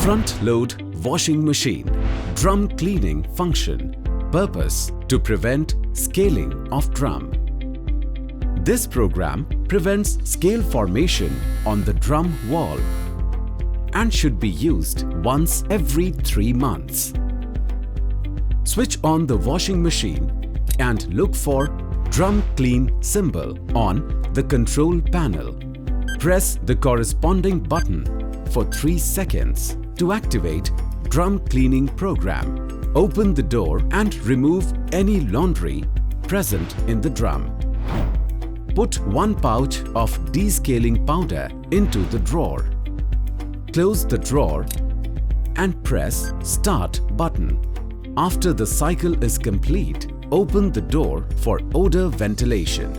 Front load washing machine. Drum cleaning function. Purpose to prevent scaling of drum. This program prevents scale formation on the drum wall and should be used once every 3 months. Switch on the washing machine and look for Drum Clean symbol on the control panel. Press the corresponding button for 3 seconds to activate drum cleaning program. Open the door and remove any laundry present in the drum. Put 1 pouch of descaling powder into the drawer. Close the drawer and press Start button. After the cycle is complete, open the door for odor ventilation.